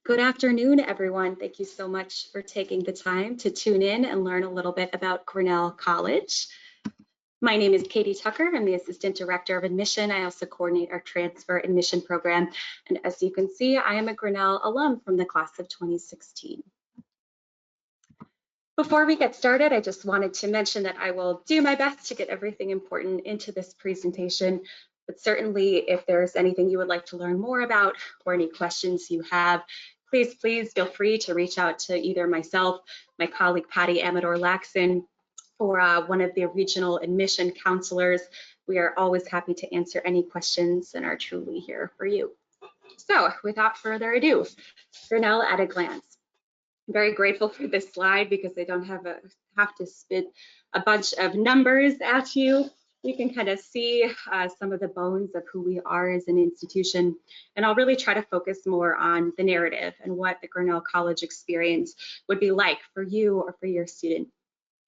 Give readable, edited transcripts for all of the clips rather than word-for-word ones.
Good afternoon, everyone. Thank you so much for taking the time to tune in and learn a little bit about Grinnell College. My name is Katie Tucker. I'm the Assistant Director of Admission. I also coordinate our transfer admission program. And as you can see, I am a Grinnell alum from the class of 2016. Before we get started, I just wanted to mention that I will do my best to get everything important into this presentation. But certainly, if there's anything you would like to learn more about or any questions you have, please feel free to reach out to either myself, my colleague Patty Amador-Laxon, or one of the regional admission counselors. We are always happy to answer any questions and are truly here for you. So without further ado, Grinnell at a glance. I'm very grateful for this slide because I don't have to spit a bunch of numbers at you. You can kind of see some of the bones of who we are as an institution. And I'll really try to focus more on the narrative and what the Grinnell College experience would be like for you or for your student.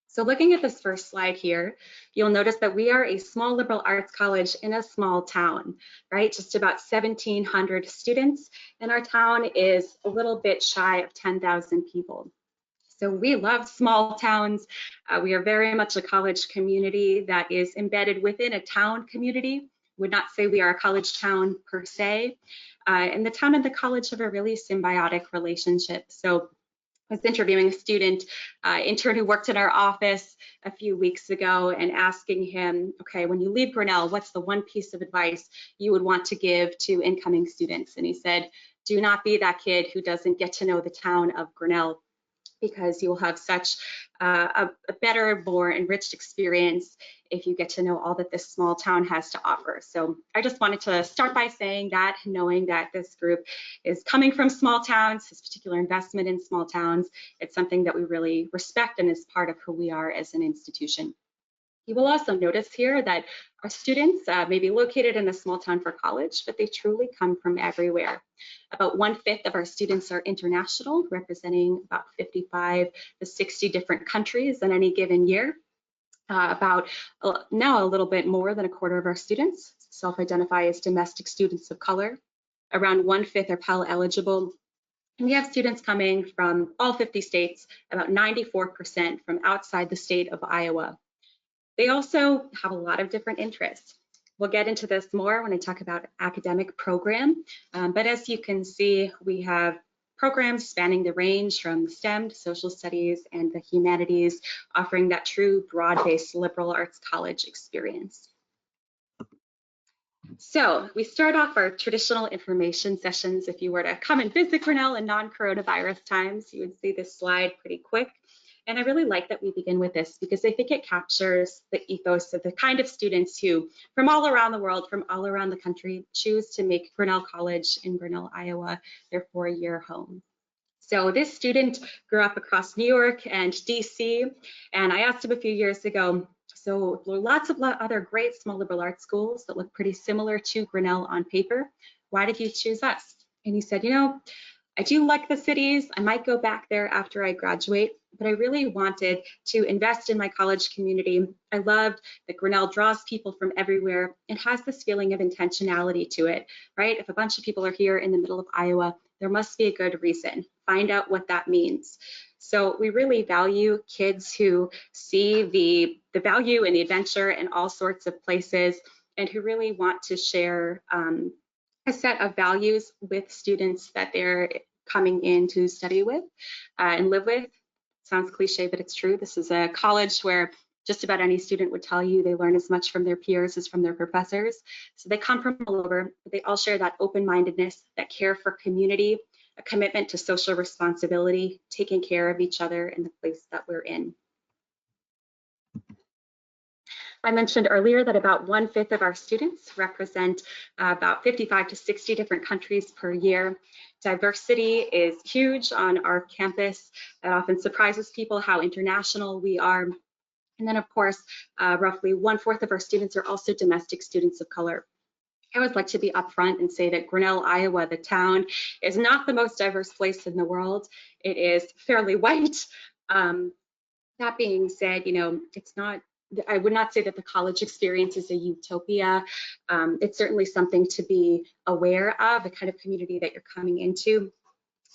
So looking at this first slide here, you'll notice that we are a small liberal arts college in a small town, right? Just about 1,700 students, and our town is a little bit shy of 10,000 people. So we love small towns. We are very much a college community that is embedded within a town community. Would not say we are a college town per se. And the town and the college have a really symbiotic relationship. So I was interviewing a student, intern who worked in our office a few weeks ago and asking him, okay, when you leave Grinnell, what's the one piece of advice you would want to give to incoming students? And he said, do not be that kid who doesn't get to know the town of Grinnell, because you will have such a better, more enriched experience if you get to know all that this small town has to offer. So I just wanted to start by saying that, knowing that this group is coming from small towns, this particular investment in small towns, it's something that we really respect and is part of who we are as an institution. You will also notice here that our students may be located in a small town for college, but they truly come from everywhere. About 1/5 of our students are international, representing about 55 to 60 different countries in any given year. Now a little bit more than a quarter of our students self-identify as domestic students of color. Around 1/5 are Pell eligible. And we have students coming from all 50 states, about 94% from outside the state of Iowa. They also have a lot of different interests. We'll get into this more when I talk about academic program, but as you can see, we have programs spanning the range from STEM to social studies and the humanities, offering that true broad-based liberal arts college experience. So we start off our traditional information sessions. If you were to come and visit Grinnell in non-coronavirus times, you would see this slide pretty quick. And I really like that we begin with this because I think it captures the ethos of the kind of students who, from all around the world, from all around the country, choose to make Grinnell College in Grinnell, Iowa, their 4-year home. So this student grew up across New York and DC, and I asked him a few years ago, so there are lots of other great small liberal arts schools that look pretty similar to Grinnell on paper. Why did you choose us? And he said, you know, I do like the cities. I might go back there after I graduate, but I really wanted to invest in my college community. I loved that Grinnell draws people from everywhere. It has this feeling of intentionality to it, right? If a bunch of people are here in the middle of Iowa, there must be a good reason. Find out what that means. So we really value kids who see the value and the adventure in all sorts of places and who really want to share a set of values with students that they're coming in to study with and live with. Sounds cliche, but it's true. This is a college where just about any student would tell you they learn as much from their peers as from their professors. So they come from all over, but they all share that open-mindedness, that care for community, a commitment to social responsibility, taking care of each other in the place that we're in. I mentioned earlier that about 1/5 of our students represent about 55 to 60 different countries per year. Diversity is huge on our campus. It often surprises people how international we are. And then of course, roughly 1/4 of our students are also domestic students of color. I always like to be upfront and say that Grinnell, Iowa, the town, is not the most diverse place in the world. It is fairly white. That being said, you know, I would not say that the college experience is a utopia. It's certainly something to be aware of, the kind of community that you're coming into.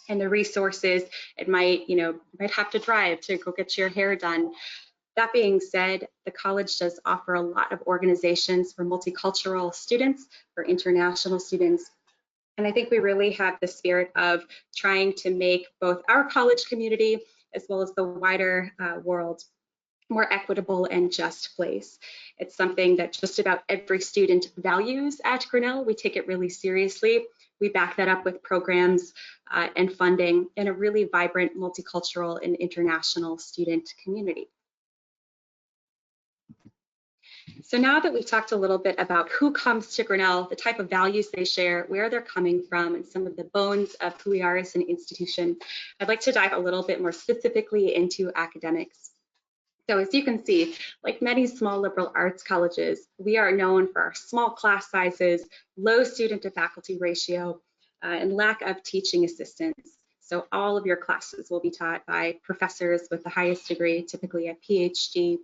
And the resources, it might, you might have to drive to go get your hair done. That being said, the college does offer a lot of organizations for multicultural students, for international students. And I think we really have the spirit of trying to make both our college community as well as the wider world more equitable and just place. It's something that just about every student values at Grinnell. We take it really seriously. We back that up with programs and funding in a really vibrant, multicultural and international student community. So now that we've talked a little bit about who comes to Grinnell, the type of values they share, where they're coming from, and some of the bones of who we are as an institution, I'd like to dive a little bit more specifically into academics. So as you can see, like many small liberal arts colleges, we are known for our small class sizes, low student to faculty ratio, and lack of teaching assistants. So all of your classes will be taught by professors with the highest degree, typically a PhD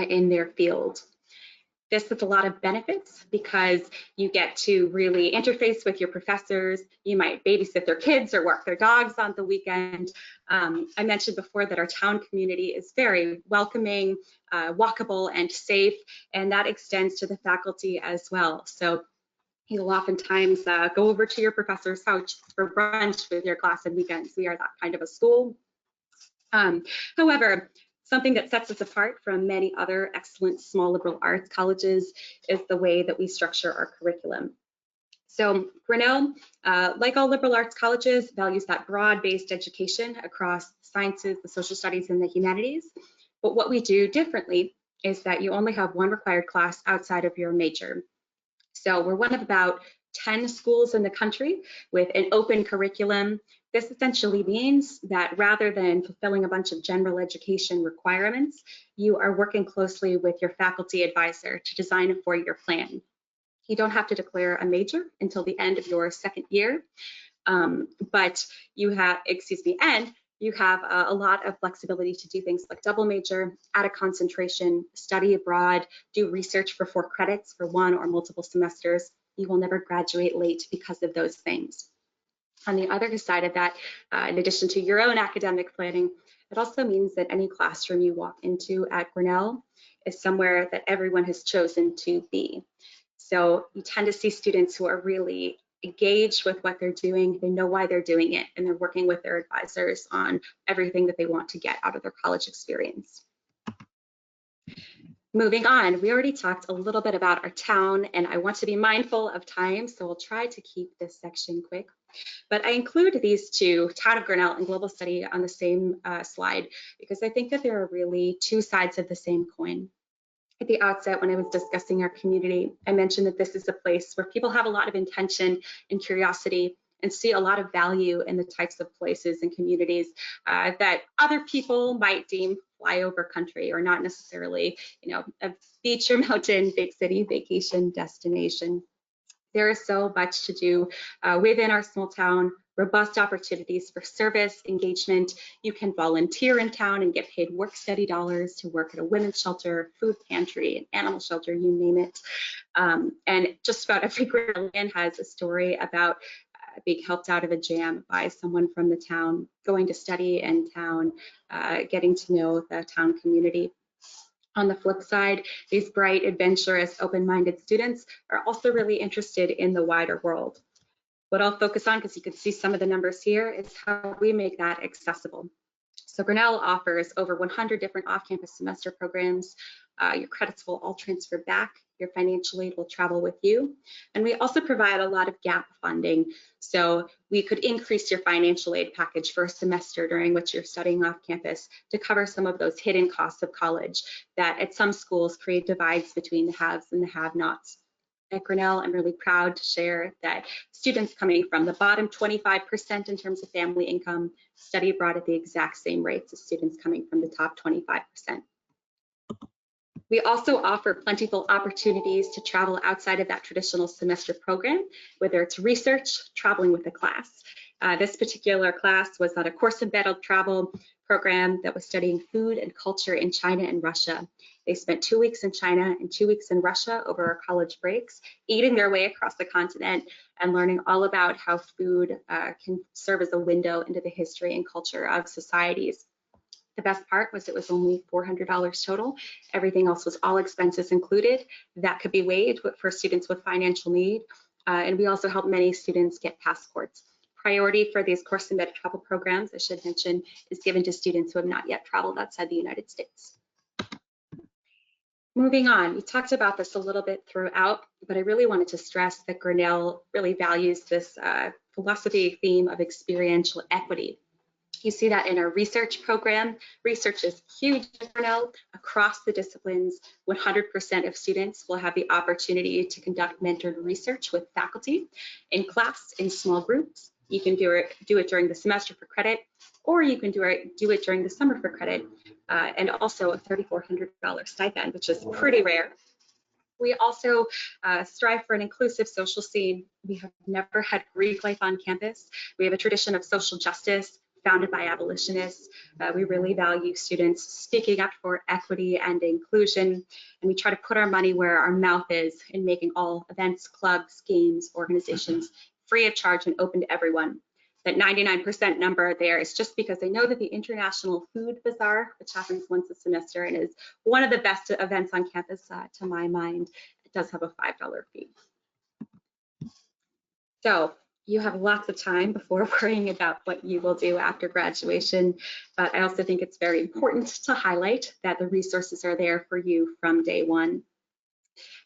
in their field. This has a lot of benefits because you get to really interface with your professors. You might babysit their kids or work their dogs on the weekend. I mentioned before that our town community is very welcoming, walkable, and safe, and that extends to the faculty as well. So you'll oftentimes go over to your professor's house for brunch with your class on weekends. We are that kind of a school. However, something that sets us apart from many other excellent small liberal arts colleges is the way that we structure our curriculum. So Grinnell, like all liberal arts colleges, values that broad-based education across the sciences, the social studies, and the humanities. But what we do differently is that you only have one required class outside of your major. So we're one of about 10 schools in the country with an open curriculum. This essentially means that rather than fulfilling a bunch of general education requirements, you are working closely with your faculty advisor to design a four-year plan. You don't have to declare a major until the end of your second year, but you have, and you have a lot of flexibility to do things like double major, add a concentration, study abroad, do research for 4 credits for one or multiple semesters. You will never graduate late because of those things. On the other side of that, in addition to your own academic planning, it also means that any classroom you walk into at Grinnell is somewhere that everyone has chosen to be. So you tend to see students who are really engaged with what they're doing, they know why they're doing it, and they're working with their advisors on everything that they want to get out of their college experience. Moving on, we already talked a little bit about our town, and I want to be mindful of time, so we'll try to keep this section quick. But I include these two, Town of Grinnell and Global Study, on the same slide because I think that there are really two sides of the same coin. At the outset, when I was discussing our community, I mentioned that this is a place where people have a lot of intention and curiosity and see a lot of value in the types of places and communities that other people might deem flyover country or not necessarily, a beach or mountain, big city vacation destination. There is so much to do within our small town, robust opportunities for service, engagement. You can volunteer in town and get paid work-study dollars to work at a women's shelter, food pantry, an animal shelter, you name it. And just about every Grinnellian has a story about being helped out of a jam by someone from the town, going to study in town, getting to know the town community. On the flip side, these bright, adventurous, open-minded students are also really interested in the wider world. What I'll focus on, because you can see some of the numbers here, is how we make that accessible. So Grinnell offers over 100 different off-campus semester programs. Your credits will all transfer back. Your financial aid will travel with you. And we also provide a lot of gap funding. So we could increase your financial aid package for a semester during which you're studying off campus to cover some of those hidden costs of college that at some schools create divides between the haves and the have-nots. At Grinnell, I'm really proud to share that students coming from the bottom 25% in terms of family income study abroad at the exact same rates as students coming from the top 25%. We also offer plentiful opportunities to travel outside of that traditional semester program, whether it's research, traveling with a class. This particular class was on a course-embedded travel program that was studying food and culture in China and Russia. They spent 2 weeks in China and 2 weeks in Russia over our college breaks, eating their way across the continent and learning all about how food can serve as a window into the history and culture of societies. The best part was it was only $400 total. Everything else was all expenses included. That could be waived for students with financial need. And we also help many students get passports. Priority for these course embedded travel programs, I should mention, is given to students who have not yet traveled outside the United States. Moving on, we talked about this a little bit throughout, but I really wanted to stress that Grinnell really values this philosophy theme of experiential equity. You see that in our research program. Research is huge at Grinnell across the disciplines. 100% of students will have the opportunity to conduct mentored research with faculty in class, in small groups. You can do it during the semester for credit, or you can do it during the summer for credit, and also a $3,400 stipend, which is pretty rare. We also strive for an inclusive social scene. We have never had Greek life on campus. We have a tradition of social justice founded by abolitionists. We really value students speaking up for equity and inclusion, and we try to put our money where our mouth is in making all events, clubs, games, organizations free of charge and open to everyone. That 99% number there is just because I know that the International Food Bazaar, which happens once a semester and is one of the best events on campus to my mind, it does have a $5 fee. So you have lots of time before worrying about what you will do after graduation, but I also think it's very important to highlight that the resources are there for you from day one.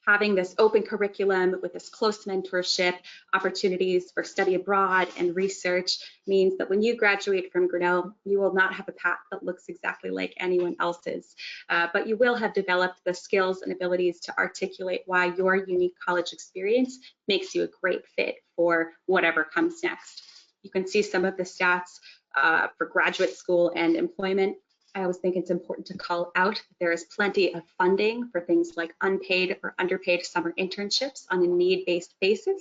Having this open curriculum with this close mentorship, opportunities for study abroad and research means that when you graduate from Grinnell, you will not have a path that looks exactly like anyone else's, but you will have developed the skills and abilities to articulate why your unique college experience makes you a great fit for whatever comes next. You can see some of the stats for graduate school and employment. I always think it's important to call out that there is plenty of funding for things like unpaid or underpaid summer internships on a need-based basis,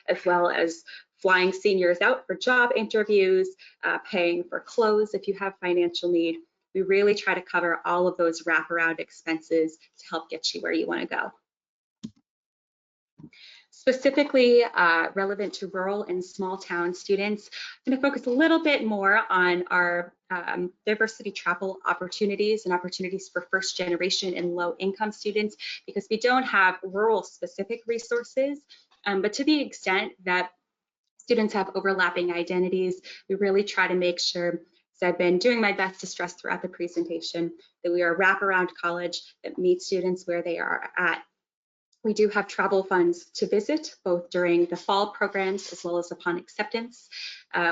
as well as flying seniors out for job interviews, paying for clothes if you have financial need. We really try to cover all of those wraparound expenses to help get you where you want to go. Specifically relevant to rural and small town students, I'm going to focus a little bit more on our diversity travel opportunities and opportunities for first generation and low income students, because we don't have rural specific resources, but to the extent that students have overlapping identities, we really try to make sure, as I've been doing my best to stress throughout the presentation, that we are a wraparound college that meets students where they are at. We do have travel funds to visit, both during the fall programs as well as upon acceptance.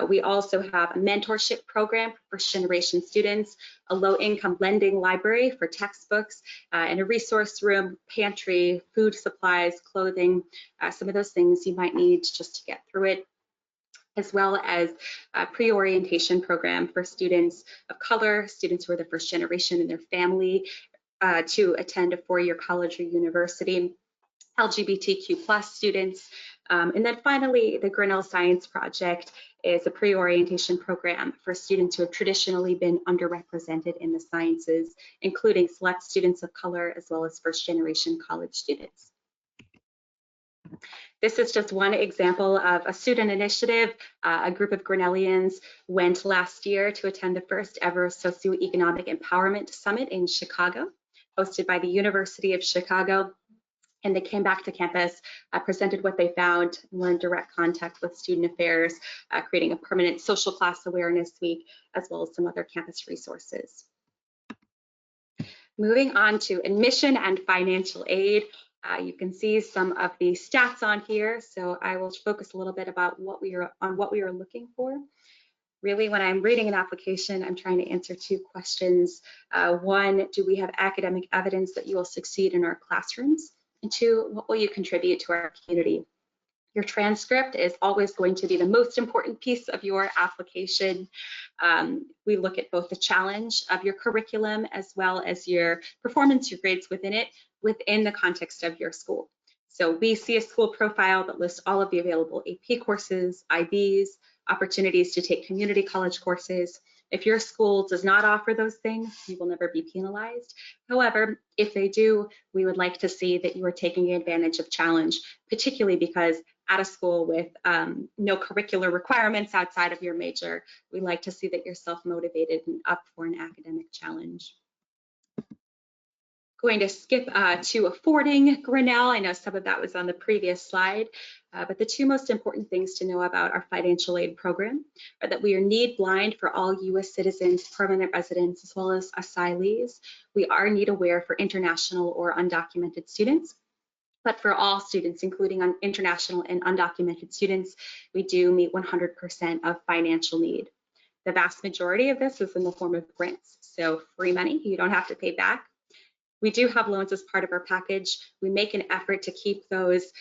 We also have a mentorship program for first generation students, a low income lending library for textbooks, and a resource room, pantry, food supplies, clothing, some of those things you might need just to get through it, as well as a pre-orientation program for students of color, students who are the first generation in their family, to attend a four-year college or university, LGBTQ+ students. And then finally, the Grinnell Science Project is a pre-orientation program for students who have traditionally been underrepresented in the sciences, including select students of color as well as first-generation college students. This is just one example of a student initiative. A group of Grinnellians went last year to attend the first ever Socioeconomic Empowerment Summit in Chicago, hosted by the University of Chicago. And they came back to campus, presented what they found, and were in direct contact with student affairs, creating a permanent social class awareness week, as well as some other campus resources. Moving on to admission and financial aid. You can see some of the stats on here, so I will focus a little bit about what we are looking for. Really, when I'm reading an application, I'm trying to answer two questions. One, do we have academic evidence that you will succeed in our classrooms? And two, what will you contribute to our community? Your transcript is always going to be the most important piece of your application. We look at both the challenge of your curriculum as well as your performance, your grades within it, within the context of your school. So we see a school profile that lists all of the available AP courses, IBs, opportunities to take community college courses. If your school does not offer those things, you will never be penalized. However, if they do, we would like to see that you are taking advantage of challenge, particularly because at a school with no curricular requirements outside of your major, we like to see that you're self-motivated and up for an academic challenge. Going to skip to affording Grinnell. I know some of that was on the previous slide, but the two most important things to know about our financial aid program are that we are need blind for all U.S. citizens, permanent residents, as well as asylees. We are need aware for international or undocumented students. But for all students, including international and undocumented students, we do meet 100% of financial need. The vast majority of this is in the form of grants, so free money, you don't have to pay back. We do have loans as part of our package. We make an effort to keep those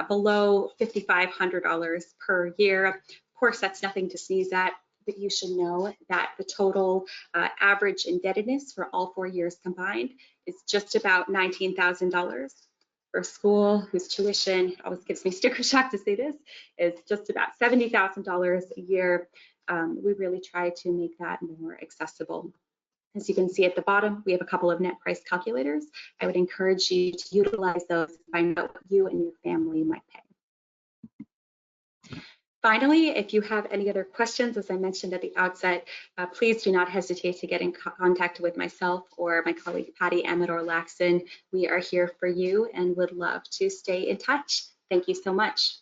below $5,500 per year. Of course, that's nothing to sneeze at, but you should know that the total average indebtedness for all 4 years combined is just about $19,000. For a school whose tuition, it always gives me sticker shock to say this, is just about $70,000 a year. We really try to make that more accessible. As you can see at the bottom, we have a couple of net price calculators. I would encourage you to utilize those and find out what you and your family might pay. Finally, if you have any other questions, as I mentioned at the outset, please do not hesitate to get in contact with myself or my colleague Patty Amador-Laxton. We are here for you and would love to stay in touch. Thank you so much.